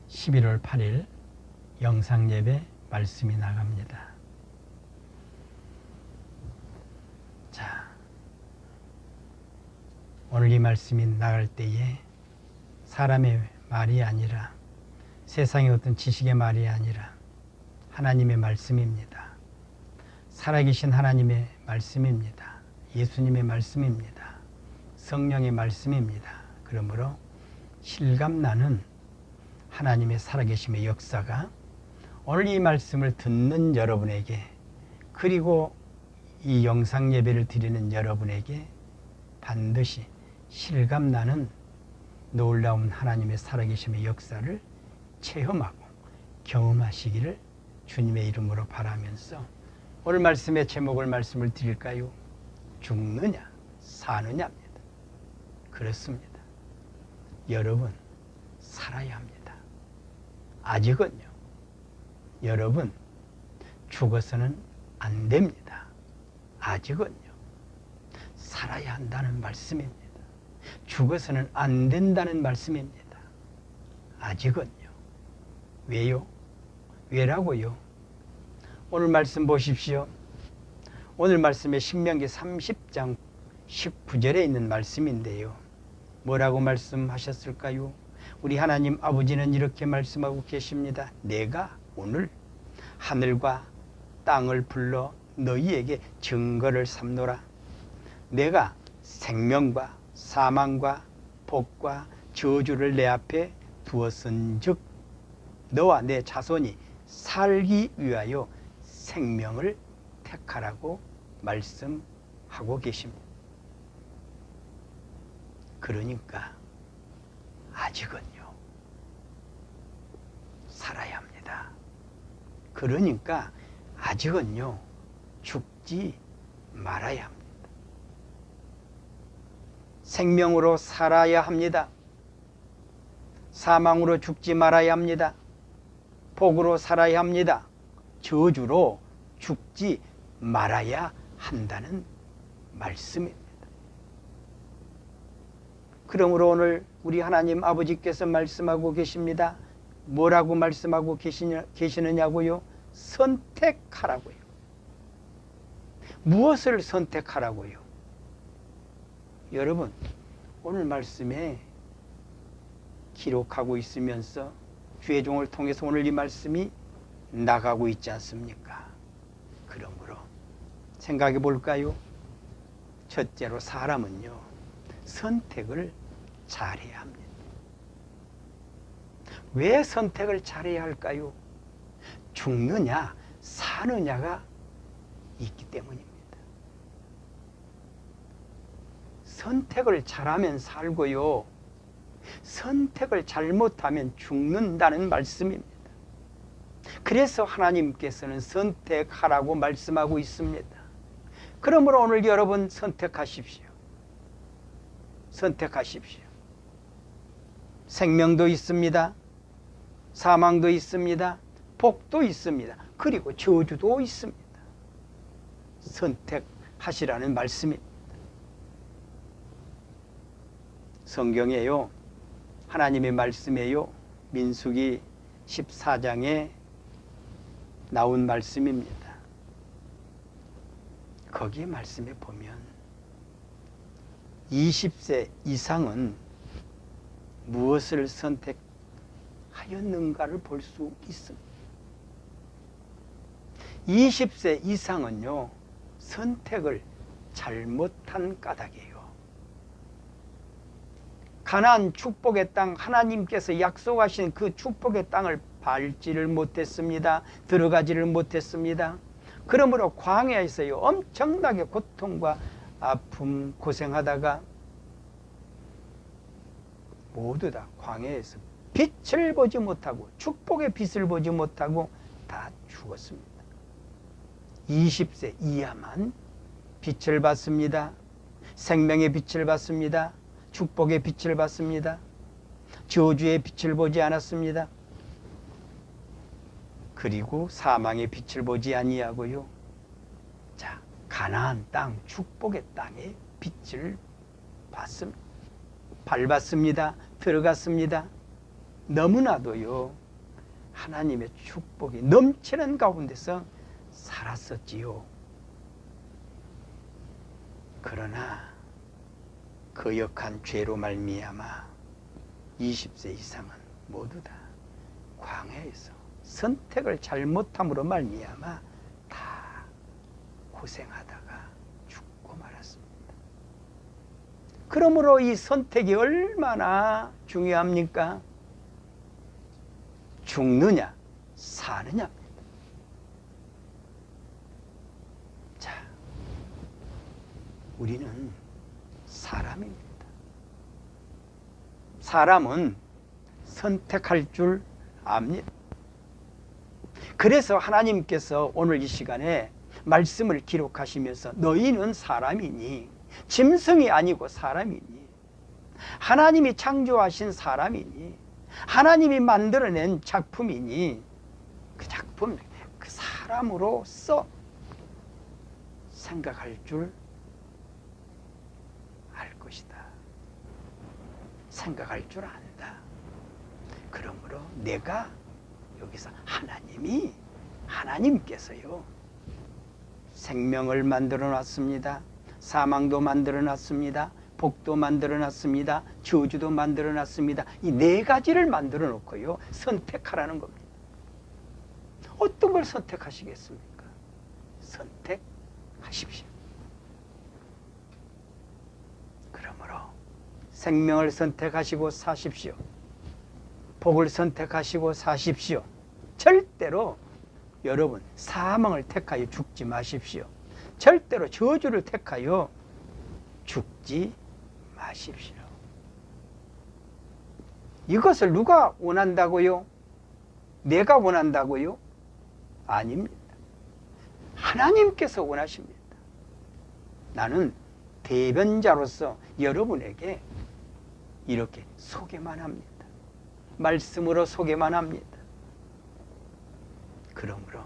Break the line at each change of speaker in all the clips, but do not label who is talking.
11월 8일 영상예배 말씀이 나갑니다. 자, 오늘 이 말씀이 나갈 때에 사람의 말이 아니라 세상의 어떤 지식의 말이 아니라 하나님의 말씀입니다. 살아계신 하나님의 말씀입니다. 예수님의 말씀입니다. 성령의 말씀입니다. 그러므로 실감나는 하나님의 살아계심의 역사가 오늘 이 말씀을 듣는 여러분에게, 그리고 이 영상 예배를 드리는 여러분에게 반드시 실감나는 놀라운 하나님의 살아계심의 역사를 체험하고 경험하시기를 주님의 이름으로 바라면서 오늘 말씀의 제목을 말씀을 드릴까요? 죽느냐 사느냐입니다. 그렇습니다. 여러분 살아야 합니다. 아직은요. 여러분 죽어서는 안 됩니다. 아직은요. 살아야 한다는 말씀입니다. 죽어서는 안 된다는 말씀입니다. 아직은요. 왜요? 왜라고요? 오늘 말씀 보십시오. 오늘 말씀에 신명기 30장 19절에 있는 말씀인데요. 뭐라고 말씀하셨을까요? 우리 하나님 아버지는 이렇게 말씀하고 계십니다. 내가 오늘 하늘과 땅을 불러 너희에게 증거를 삼노라. 내가 생명과 사망과 복과 저주를 내 앞에 두었은즉 너와 내 자손이 살기 위하여 생명을 택하라고 말씀하고 계십니다. 그러니까 아직은요 살아야 합니다. 그러니까 아직은요 죽지 말아야 합니다. 생명으로 살아야 합니다. 사망으로 죽지 말아야 합니다. 복으로 살아야 합니다. 저주로 죽지 말아야 한다는 말씀입니다. 그러므로 오늘 우리 하나님 아버지께서 말씀하고 계십니다. 뭐라고 말씀하고 계시느냐고요? 선택하라고요. 무엇을 선택하라고요? 여러분 오늘 말씀에 기록하고 있으면서 주의 종을 통해서 오늘 이 말씀이 나가고 있지 않습니까? 그러므로 생각해 볼까요? 첫째로 사람은요 선택을 잘해야 합니다. 왜 선택을 잘해야 할까요? 죽느냐 사느냐가 있기 때문입니다. 선택을 잘하면 살고요, 선택을 잘못하면 죽는다는 말씀입니다. 그래서 하나님께서는 선택하라고 말씀하고 있습니다. 그러므로 오늘 여러분 선택하십시오. 선택하십시오. 생명도 있습니다. 사망도 있습니다. 복도 있습니다. 그리고 저주도 있습니다. 선택하시라는 말씀입니다. 성경에요, 하나님의 말씀에요, 민수기 14장에 나온 말씀입니다. 거기에 말씀에 보면 20세 이상은 무엇을 선택하였는가를 볼 수 있습니다. 20세 이상은요 선택을 잘못한 까닭이에요. 가나안 축복의 땅, 하나님께서 약속하신 그 축복의 땅을 밟지를 못했습니다. 들어가지를 못했습니다. 그러므로 광야에서요 엄청나게 고통과 아픔 고생하다가 모두 다 광야에서 빛을 보지 못하고 축복의 빛을 보지 못하고 다 죽었습니다. 20세 이하만 빛을 받습니다. 생명의 빛을 받습니다. 축복의 빛을 받습니다. 저주의 빛을 보지 않았습니다. 그리고 사망의 빛을 보지 아니하고요. 자, 가나안 땅, 축복의 땅의 빛을 밟았습니다. 들어갔습니다. 너무나도요 하나님의 축복이 넘치는 가운데서 살았었지요. 그러나 거역한 죄로 말미암아 20세 이상은 모두 다 광야에서 선택을 잘못함으로 말미암아 다 고생하다가 죽고 말았습니다. 그러므로 이 선택이 얼마나 중요합니까? 죽느냐 사느냐입니다. 자, 우리는 사람입니다. 사람은 선택할 줄 압니다. 그래서 하나님께서 오늘 이 시간에 말씀을 기록하시면서 너희는 사람이니, 짐승이 아니고 사람이니, 하나님이 창조하신 사람이니, 하나님이 만들어낸 작품이니, 그 작품, 그 사람으로서 생각할 줄 알 것이다. 생각할 줄 안다. 그러므로 내가 여기서 하나님께서요 생명을 만들어 놨습니다. 사망도 만들어 놨습니다. 복도 만들어 놨습니다. 저주도 만들어 놨습니다. 이 네 가지를 만들어 놓고요 선택하라는 겁니다. 어떤 걸 선택하시겠습니까? 선택하십시오. 그러므로 생명을 선택하시고 사십시오. 복을 선택하시고 사십시오. 절대로 여러분 사망을 택하여 죽지 마십시오. 절대로 저주를 택하여 죽지 마십시오. 이것을 누가 원한다고요? 내가 원한다고요? 아닙니다. 하나님께서 원하십니다. 나는 대변자로서 여러분에게 이렇게 소개만 합니다. 말씀으로 소개만 합니다. 그러므로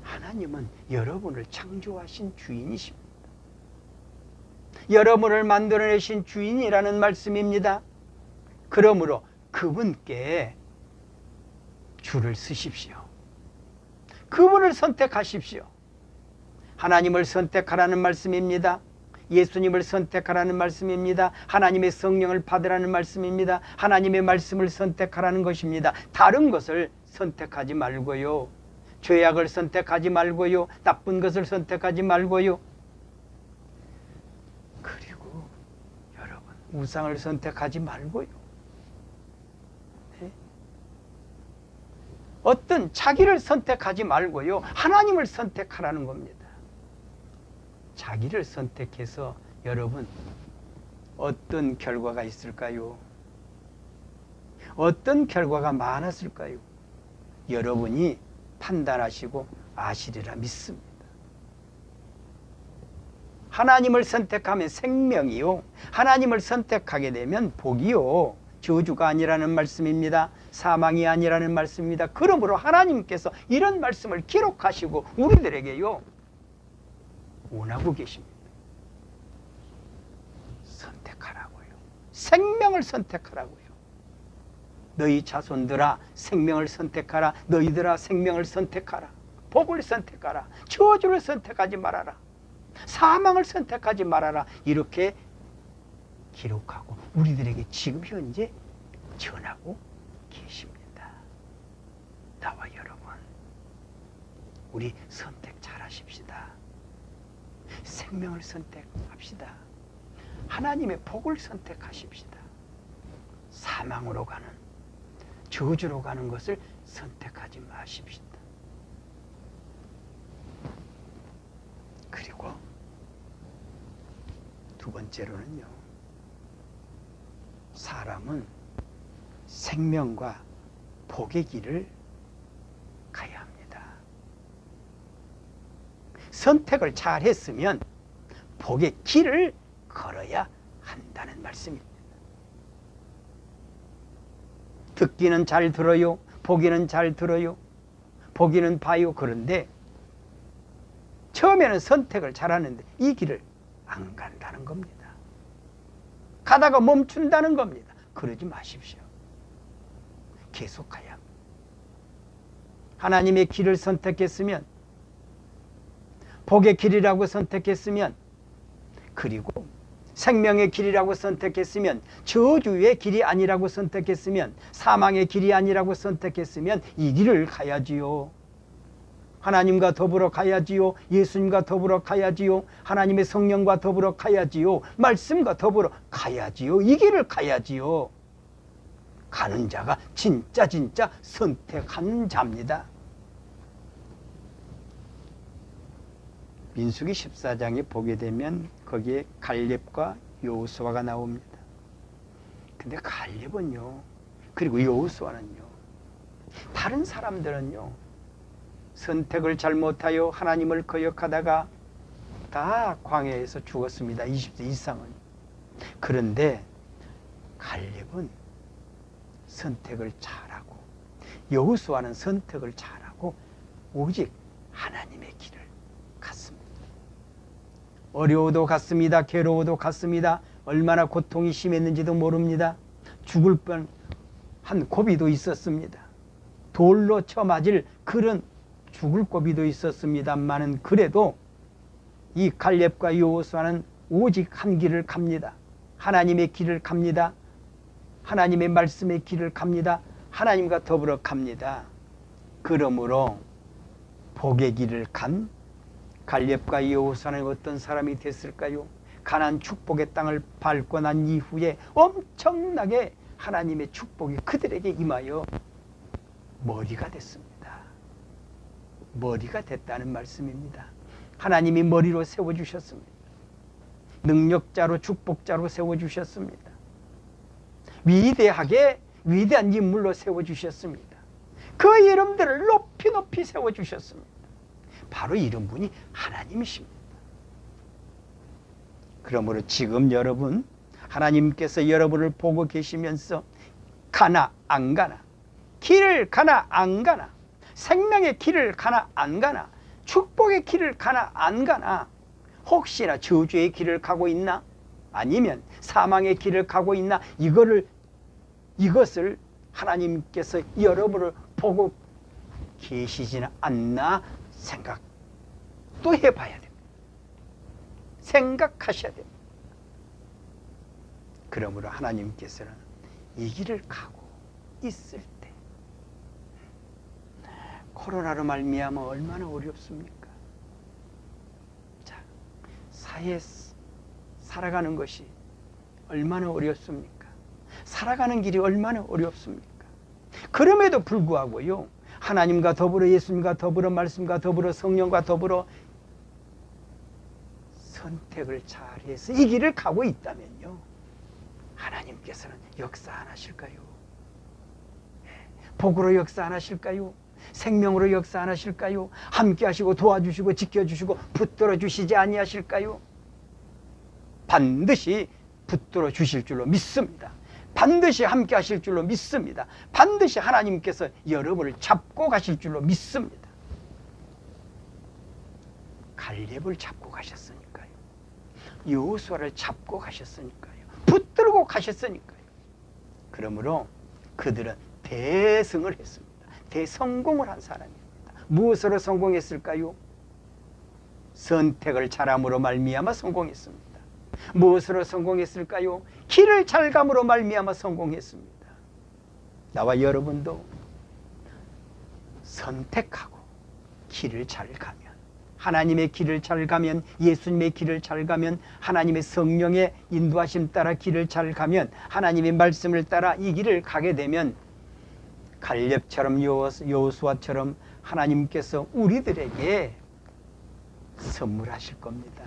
하나님은 여러분을 창조하신 주인이십니다. 여러분을 만들어내신 주인이라는 말씀입니다. 그러므로 그분께 줄을 서십시오. 그분을 선택하십시오. 하나님을 선택하라는 말씀입니다. 예수님을 선택하라는 말씀입니다. 하나님의 성령을 받으라는 말씀입니다. 하나님의 말씀을 선택하라는 것입니다. 다른 것을 선택하지 말고요. 죄악을 선택하지 말고요. 나쁜 것을 선택하지 말고요. 그리고 여러분 우상을 선택하지 말고요. 네? 어떤 자기를 선택하지 말고요. 하나님을 선택하라는 겁니다. 자기를 선택해서 여러분 어떤 결과가 있을까요? 어떤 결과가 많았을까요? 여러분이 판단하시고 아시리라 믿습니다. 하나님을 선택하면 생명이요, 하나님을 선택하게 되면 복이요, 저주가 아니라는 말씀입니다. 사망이 아니라는 말씀입니다. 그러므로 하나님께서 이런 말씀을 기록하시고 우리들에게요 원하고 계십니다. 선택하라고요. 생명을 선택하라고요. 너희 자손들아 생명을 선택하라. 너희들아 생명을 선택하라. 복을 선택하라. 저주를 선택하지 말아라. 사망을 선택하지 말아라. 이렇게 기록하고 우리들에게 지금 현재 전하고 계십니다. 나와 여러분, 우리 선택 잘 하십시다. 생명을 선택합시다. 하나님의 복을 선택하십시다. 사망으로 가는, 저주로 가는 것을 선택하지 마십시다. 그리고 두 번째로는요, 사람은 생명과 복의 길을 가야 합니다. 선택을 잘 했으면 복의 길을 걸어야 한다는 말씀입니다. 듣기는 잘 들어요. 보기는 잘 들어요. 보기는 봐요. 그런데 처음에는 선택을 잘하는데 이 길을 안 간다는 겁니다. 가다가 멈춘다는 겁니다. 그러지 마십시오. 계속해야 합니다. 하나님의 길을 선택했으면, 복의 길이라고 선택했으면, 그리고 생명의 길이라고 선택했으면, 저주의 길이 아니라고 선택했으면, 사망의 길이 아니라고 선택했으면 이 길을 가야지요. 하나님과 더불어 가야지요. 예수님과 더불어 가야지요. 하나님의 성령과 더불어 가야지요. 말씀과 더불어 가야지요. 이 길을 가야지요. 가는 자가 진짜 선택한 자입니다. 민수기 14장에 보게 되면 거기에 갈렙과 여호수아가 나옵니다. 근데 갈렙은요, 그리고 여호수아는요, 다른 사람들은요, 선택을 잘못하여 하나님을 거역하다가 다 광야에서 죽었습니다. 20세 이상은. 그런데 갈렙은 선택을 잘하고, 여호수아는 선택을 잘하고 오직 하나님의 길을 갔습니다. 어려워도 갔습니다. 괴로워도 갔습니다. 얼마나 고통이 심했는지도 모릅니다. 죽을 뻔한 고비도 있었습니다. 돌로 쳐 맞을 그런 죽을 고비도 있었습니다만은, 그래도 이 갈렙과 여호수아는 오직 한 길을 갑니다. 하나님의 길을 갑니다. 하나님의 말씀의 길을 갑니다. 하나님과 더불어 갑니다. 그러므로 복의 길을 간 갈렙과 여호수아는 어떤 사람이 됐을까요? 가나안 축복의 땅을 밟고 난 이후에 엄청나게 하나님의 축복이 그들에게 임하여 머리가 됐습니다. 머리가 됐다는 말씀입니다. 하나님이 머리로 세워주셨습니다. 능력자로, 축복자로 세워주셨습니다. 위대하게 위대한 인물로 세워주셨습니다. 그 이름들을 높이 세워주셨습니다. 바로 이런 분이 하나님이십니다. 그러므로 지금 여러분, 하나님께서 여러분을 보고 계시면서 가나 안 가나, 길을 가나 안 가나, 생명의 길을 가나 안 가나, 축복의 길을 가나 안 가나, 혹시나 저주의 길을 가고 있나, 아니면 사망의 길을 가고 있나, 이것을 하나님께서 여러분을 보고 계시지는 않나 생각 또 해봐야 됩니다. 생각하셔야 됩니다. 그러므로 하나님께서는 이 길을 가고 있을 때, 코로나로 말미암아 얼마나 어렵습니까? 자, 사회에 살아가는 것이 얼마나 어렵습니까? 살아가는 길이 얼마나 어렵습니까? 그럼에도 불구하고요, 하나님과 더불어, 예수님과 더불어, 말씀과 더불어, 성령과 더불어 선택을 잘해서 이 길을 가고 있다면요, 하나님께서는 역사 안 하실까요? 복으로 역사 안 하실까요? 생명으로 역사 안 하실까요? 함께 하시고 도와주시고 지켜주시고 붙들어 주시지 아니하실까요? 반드시 붙들어 주실 줄로 믿습니다. 반드시 함께 하실 줄로 믿습니다. 반드시 하나님께서 여러분을 잡고 가실 줄로 믿습니다. 갈렙을 잡고 가셨으니까요. 여호수아를 잡고 가셨으니까요. 붙들고 가셨으니까요. 그러므로 그들은 대승을 했습니다. 대성공을 한 사람입니다. 무엇으로 성공했을까요? 선택을 잘함으로 말미암아 성공했습니다. 무엇으로 성공했을까요? 길을 잘 감으로 말미암아 성공했습니다. 나와 여러분도 선택하고 길을 잘 가면, 하나님의 길을 잘 가면, 예수님의 길을 잘 가면, 하나님의 성령의 인도하심 따라 길을 잘 가면, 하나님의 말씀을 따라 이 길을 가게 되면 갈렙처럼 여호수아처럼 하나님께서 우리들에게 선물하실 겁니다.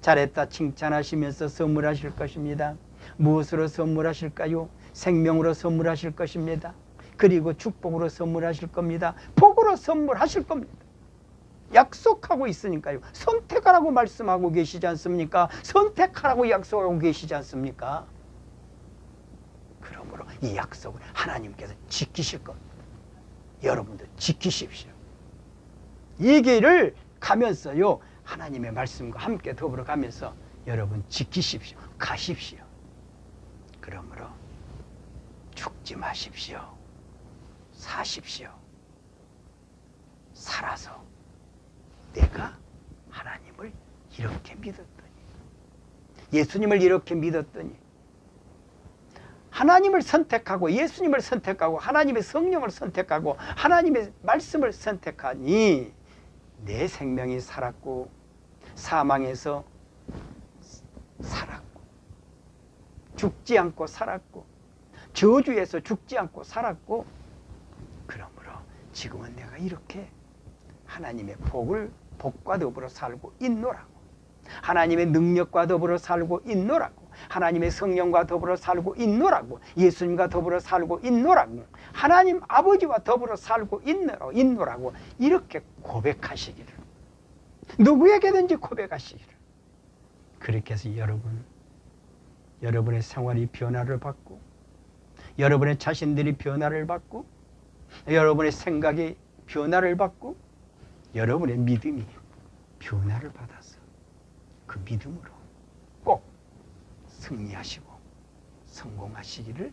잘했다 칭찬하시면서 선물하실 것입니다. 무엇으로 선물하실까요? 생명으로 선물하실 것입니다. 그리고 축복으로 선물하실 겁니다. 복으로 선물하실 겁니다. 약속하고 있으니까요. 선택하라고 말씀하고 계시지 않습니까? 선택하라고 약속하고 계시지 않습니까? 그러므로 이 약속을 하나님께서 지키실 겁니다. 여러분도 지키십시오. 이 길을 가면서요, 하나님의 말씀과 함께 더불어 가면서 여러분 지키십시오. 가십시오. 그러므로 죽지 마십시오. 사십시오. 살아서 내가 하나님을 이렇게 믿었더니, 예수님을 이렇게 믿었더니, 하나님을 선택하고 예수님을 선택하고 하나님의 성령을 선택하고 하나님의 말씀을 선택하니 내 생명이 살았고 사망에서 살았고 죽지 않고 살았고 저주에서 죽지 않고 살았고, 그러므로 지금은 내가 이렇게 하나님의 복과 더불어 살고 있노라고, 하나님의 능력과 더불어 살고 있노라고, 하나님의 성령과 더불어 살고 있노라고, 예수님과 더불어 살고 있노라고, 하나님 아버지와 더불어 살고 있노라고 이렇게 고백하시기를, 누구에게든지 고백하시기를. 그렇게 해서 여러분의 생활이 변화를 받고, 여러분의 자신들이 변화를 받고, 여러분의 생각이 변화를 받고, 여러분의 믿음이 변화를 받아서 그 믿음으로 꼭 승리하시고 성공하시기를,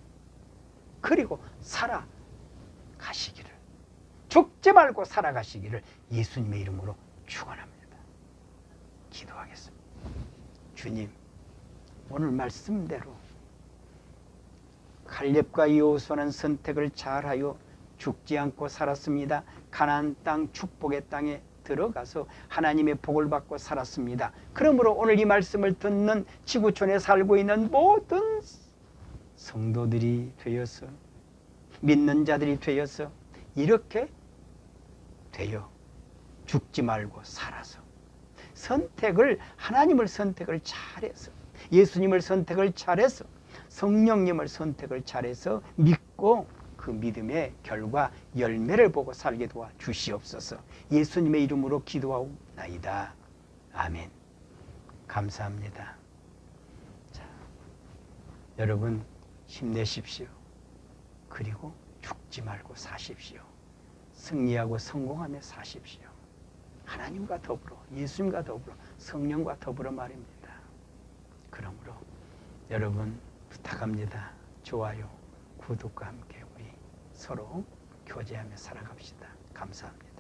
그리고 살아가시기를, 죽지 말고 살아가시기를 예수님의 이름으로 축원합니다. 기도하겠습니다. 주님, 오늘 말씀대로 갈렙과 여호수아는 선택을 잘하여 죽지 않고 살았습니다. 가나안 땅, 축복의 땅에 들어가서 하나님의 복을 받고 살았습니다. 그러므로 오늘 이 말씀을 듣는 지구촌에 살고 있는 모든 성도들이 되어서, 믿는 자들이 되어서 이렇게 되어 죽지 말고 살아서 하나님을 선택을 잘해서, 예수님을 선택을 잘해서, 성령님을 선택을 잘해서 믿고 그 믿음의 결과 열매를 보고 살게 도와 주시옵소서. 예수님의 이름으로 기도하옵나이다. 아멘. 감사합니다. 자, 여러분 힘내십시오. 그리고 죽지 말고 사십시오. 승리하고 성공하며 사십시오. 하나님과 더불어, 예수님과 더불어, 성령과 더불어 말입니다. 그러므로 여러분 부탁합니다. 좋아요, 구독과 함께 우리 서로 교제하며 살아갑시다. 감사합니다.